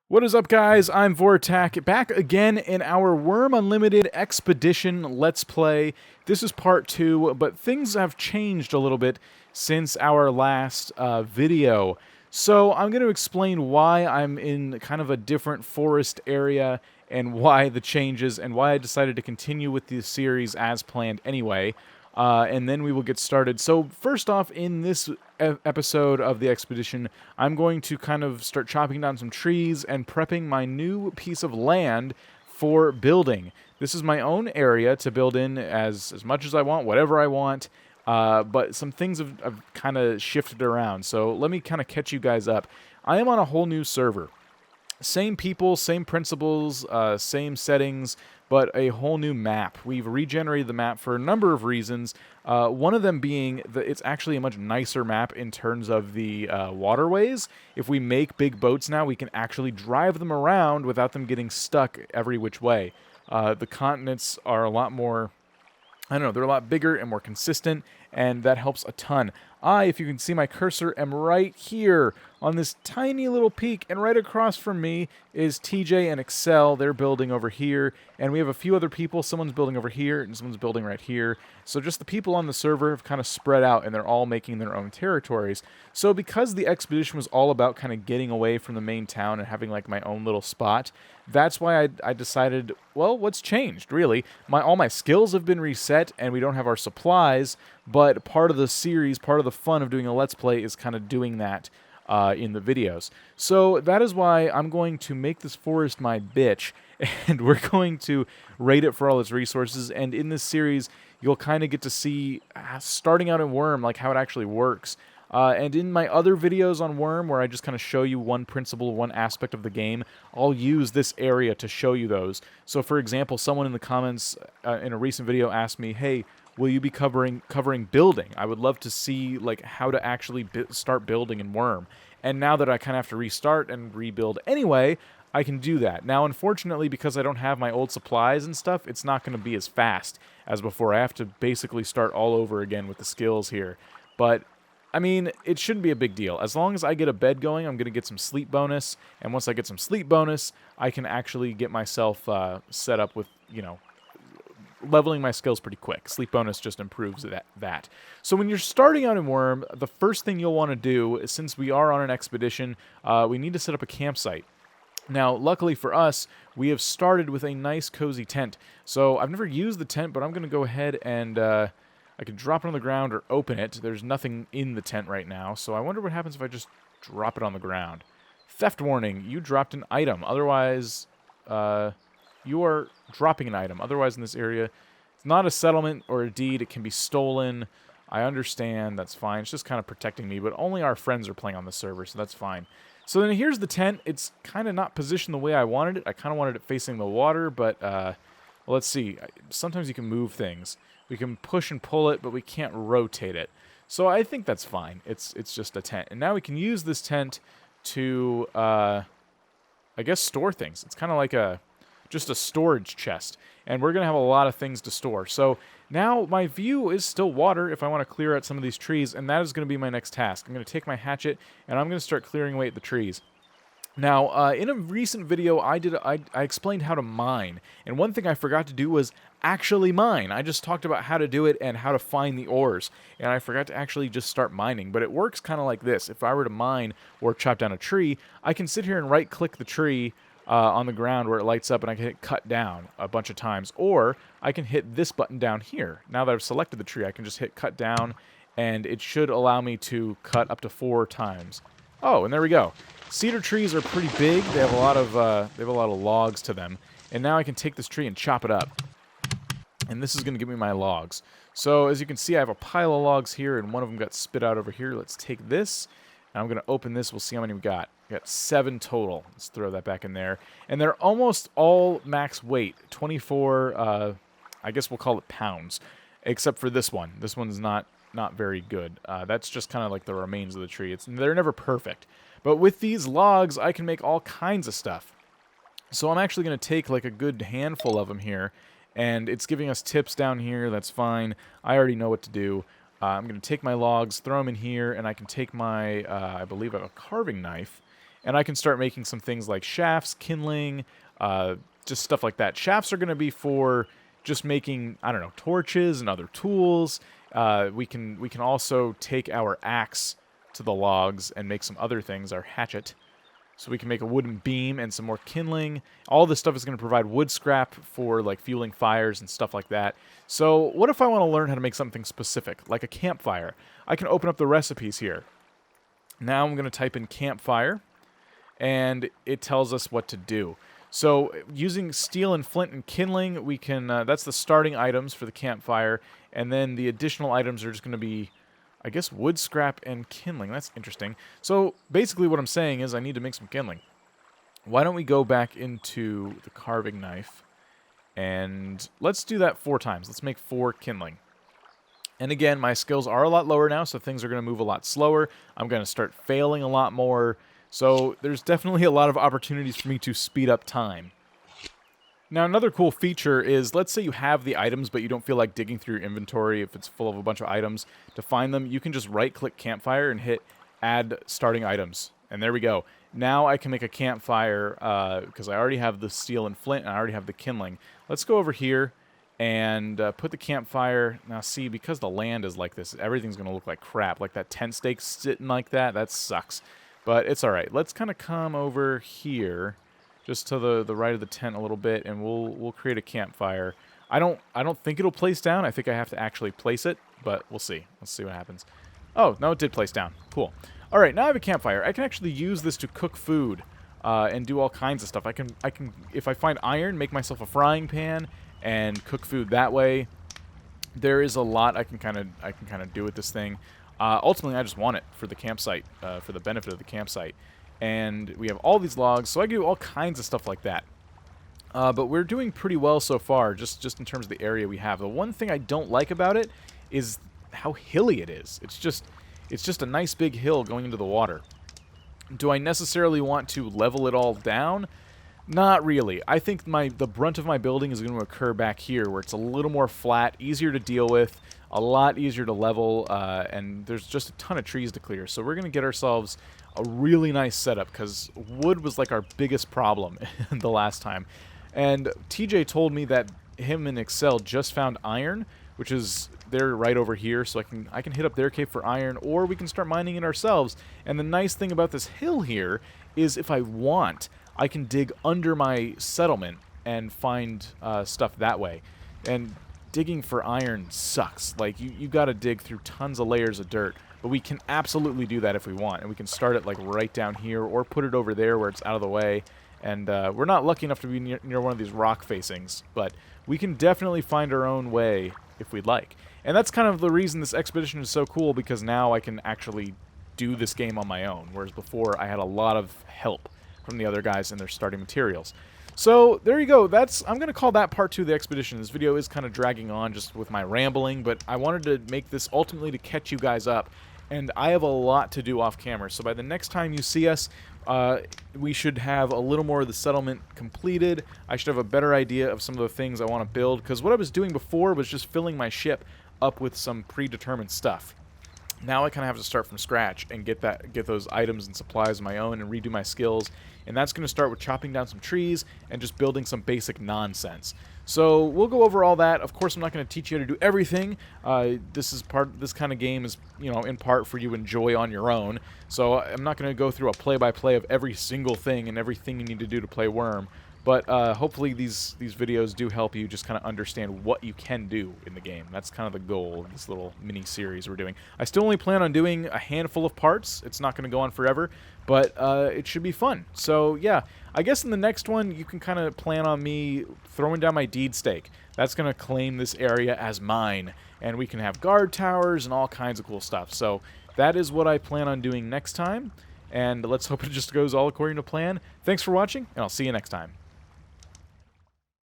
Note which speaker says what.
Speaker 1: What is up, guys? I'm Vortak, back again in our Wurm Unlimited Expedition Let's Play. This is part 2, but things have changed a little bit since our last video. So I'm going to explain why I'm in kind of a different forest area and why the changes and why I decided to continue with the series as planned anyway. And then we will get started. So first off, in this episode of the expedition, I'm going to kind of start chopping down some trees and prepping my new piece of land for building. This is my own area to build in as much as I want, whatever I want. But some things have kind of shifted around. So let me kind of catch you guys up. I am on a whole new server. Same people, same principles, same settings, but a whole new map. We've regenerated the map for a number of reasons. One of them being that it's actually a much nicer map in terms of the waterways. If we make big boats now, we can actually drive them around without them getting stuck every which way. The continents are a lot more, I don't know, they're a lot bigger and more consistent, and that helps a ton. If you can see my cursor, am right here on this tiny little peak, and right across from me is TJ and Excel. They're building over here, and we have a few other people. Someone's building over here, and someone's building right here. So just the people on the server have kind of spread out, and they're all making their own territories. So because the expedition was all about kind of getting away from the main town and having like my own little spot, that's why I decided, well, what's changed, really? All my skills have been reset, and we don't have our supplies, but part of the series, part of the fun of doing a Let's Play is kind of doing that in the videos. So that is why I'm going to make this forest my bitch, and we're going to raid it for all its resources, and in this series, you'll kind of get to see, starting out in Wurm, like how it actually works. And in my other videos on Wurm, where I just kind of show you one principle, one aspect of the game, I'll use this area to show you those. So for example, someone in the comments in a recent video asked me, hey, will you be covering building? I would love to see like how to actually start building in Wurm. And now that I kind of have to restart and rebuild anyway, I can do that. Now, unfortunately, because I don't have my old supplies and stuff, it's not going to be as fast as before. I have to basically start all over again with the skills here. But I mean, it shouldn't be a big deal. As long as I get a bed going, I'm going to get some sleep bonus. And once I get some sleep bonus, I can actually get myself set up with, leveling my skills pretty quick. Sleep bonus just improves that. So when you're starting out in Wurm, the first thing you'll want to do, since we are on an expedition, we need to set up a campsite. Now, luckily for us, we have started with a nice cozy tent. So I've never used the tent, but I'm going to go ahead and I could drop it on the ground or open it. There's nothing in the tent right now, so I wonder what happens if I just drop it on the ground. Theft warning, you dropped an item. Otherwise, you are dropping an item. Otherwise, in this area, it's not a settlement or a deed. It can be stolen. I understand. That's fine. It's just kind of protecting me, but only our friends are playing on the server, so that's fine. So then here's the tent. It's kind of not positioned the way I wanted it. I kind of wanted it facing the water, but well, let's see. Sometimes you can move things. We can push and pull it, but we can't rotate it. So I think that's fine. It's just a tent. And now we can use this tent to, I guess, store things. It's kind of like just a storage chest. And we're going to have a lot of things to store. So now my view is still water if I want to clear out some of these trees, and that is going to be my next task. I'm going to take my hatchet, and I'm going to start clearing away at the trees. Now, in a recent video, I explained how to mine, and one thing I forgot to do was actually mine. I just talked about how to do it and how to find the ores, and I forgot to actually just start mining, but it works kind of like this. If I were to mine or chop down a tree, I can sit here and right-click the tree on the ground where it lights up, and I can hit cut down a bunch of times, or I can hit this button down here. Now that I've selected the tree, I can just hit cut down, and it should allow me to cut up to 4 times. Oh, and there we go. Cedar trees are pretty big. They have a lot of logs to them. And now I can take this tree and chop it up. And this is going to give me my logs. So as you can see, I have a pile of logs here, and one of them got spit out over here. Let's take this, and I'm going to open this. We'll see how many we got. We got 7 total. Let's throw that back in there. And they're almost all max weight. 24, I guess we'll call it pounds. Except for this one. This one's not very good. That's just kind of like the remains of the tree. They're never perfect. But with these logs, I can make all kinds of stuff. So I'm actually going to take like a good handful of them here, and it's giving us tips down here. That's fine. I already know what to do. I'm going to take my logs, throw them in here, and I can take my, I believe I have a carving knife, and I can start making some things like shafts, kindling, just stuff like that. Shafts are going to be for just making, I don't know, torches and other tools. We can also take our axe to the logs and make some other things, our hatchet. So we can make a wooden beam and some more kindling. All this stuff is going to provide wood scrap for like fueling fires and stuff like that. So what if I want to learn how to make something specific, like a campfire? I can open up the recipes here. Now I'm going to type in campfire, and it tells us what to do. So using steel and flint and kindling, we can, that's the starting items for the campfire, and then the additional items are just going to be, I guess, wood scrap and kindling. That's interesting. So basically what I'm saying is I need to make some kindling. Why don't we go back into the carving knife, and let's do that 4 times. Let's make 4 kindling. And again, my skills are a lot lower now, so things are going to move a lot slower. I'm going to start failing a lot more. So there's definitely a lot of opportunities for me to speed up time. Now, another cool feature is, let's say you have the items, but you don't feel like digging through your inventory if it's full of a bunch of items to find them. You can just right-click Campfire and hit Add Starting Items. And there we go. Now I can make a campfire because I already have the steel and flint, and I already have the kindling. Let's go over here and put the campfire. Now, see, because the land is like this, everything's going to look like crap. Like that tent stake sitting like that sucks. But it's all right. Let's kind of come over here, just to the right of the tent a little bit, and we'll create a campfire. I don't think it'll place down. I think I have to actually place it, but we'll see. Let's see what happens. Oh, no, it did place down. Cool. All right, now I have a campfire. I can actually use this to cook food and do all kinds of stuff. I can if I find iron, make myself a frying pan and cook food that way. There is a lot I can kind of do with this thing. Ultimately, I just want it for the campsite, for the benefit of the campsite. And we have all these logs, so I can do all kinds of stuff like that. But we're doing pretty well so far, just in terms of the area we have. The one thing I don't like about it is how hilly it is. It's just a nice big hill going into the water. Do I necessarily want to level it all down? Not really. I think the brunt of my building is going to occur back here, where it's a little more flat, easier to deal with, a lot easier to level, and there's just a ton of trees to clear. So we're going to get ourselves a really nice setup, because wood was like our biggest problem the last time. And TJ told me that him and Excel just found iron, which is they're right over here, so I can hit up their cave for iron, or we can start mining it ourselves. And the nice thing about this hill here is, if I want, I can dig under my settlement and find stuff that way. And digging for iron sucks. Like, you got to dig through tons of layers of dirt. But we can absolutely do that if we want. And we can start it like right down here, or put it over there where it's out of the way. And we're not lucky enough to be near one of these rock facings, but we can definitely find our own way if we'd like. And that's kind of the reason this expedition is so cool, because now I can actually do this game on my own, whereas before I had a lot of help from the other guys and their starting materials. So there you go. I'm going to call that part 2 of the expedition. This video is kind of dragging on just with my rambling, but I wanted to make this ultimately to catch you guys up. And I have a lot to do off camera, so by the next time you see us, we should have a little more of the settlement completed. I should have a better idea of some of the things I want to build, because what I was doing before was just filling my ship up with some predetermined stuff. Now I kind of have to start from scratch and get those items and supplies of my own and redo my skills. And that's going to start with chopping down some trees and just building some basic nonsense. So we'll go over all that. Of course, I'm not going to teach you how to do everything. This kind of game is, in part for you to enjoy on your own. So I'm not going to go through a play-by-play of every single thing and everything you need to do to play Wurm. But hopefully these videos do help you just kind of understand what you can do in the game. That's kind of the goal of this little mini-series we're doing. I still only plan on doing a handful of parts. It's not going to go on forever, but it should be fun. So yeah, I guess in the next one, you can kind of plan on me throwing down my deed stake. That's going to claim this area as mine, and we can have guard towers and all kinds of cool stuff. So that is what I plan on doing next time, and let's hope it just goes all according to plan. Thanks for watching, and I'll see you next time.